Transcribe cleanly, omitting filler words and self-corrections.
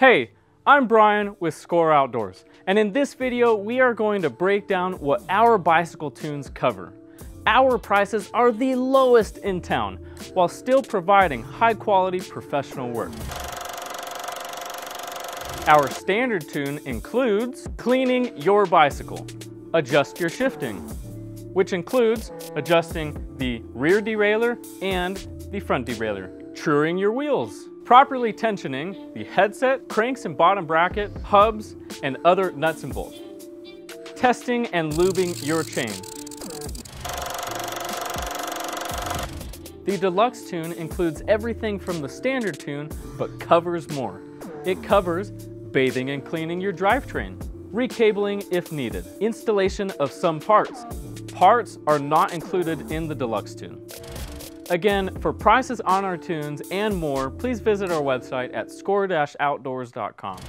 Hey, I'm Brian with Score Outdoors, and in this video we are going to break down what our bicycle tunes cover. Our prices are the lowest in town, while still providing high-quality professional work. Our standard tune includes cleaning your bicycle, adjust your shifting, which includes adjusting the rear derailleur and the front derailleur, truing your wheels, properly tensioning the headset, cranks and bottom bracket, hubs, and other nuts and bolts, testing and lubing your chain. The deluxe tune includes everything from the standard tune, but covers more. It covers bathing and cleaning your drivetrain, recabling if needed, installation of some parts. Parts are not included in the deluxe tune. Again, for prices on our tunes and more, please visit our website at score-outdoors.com.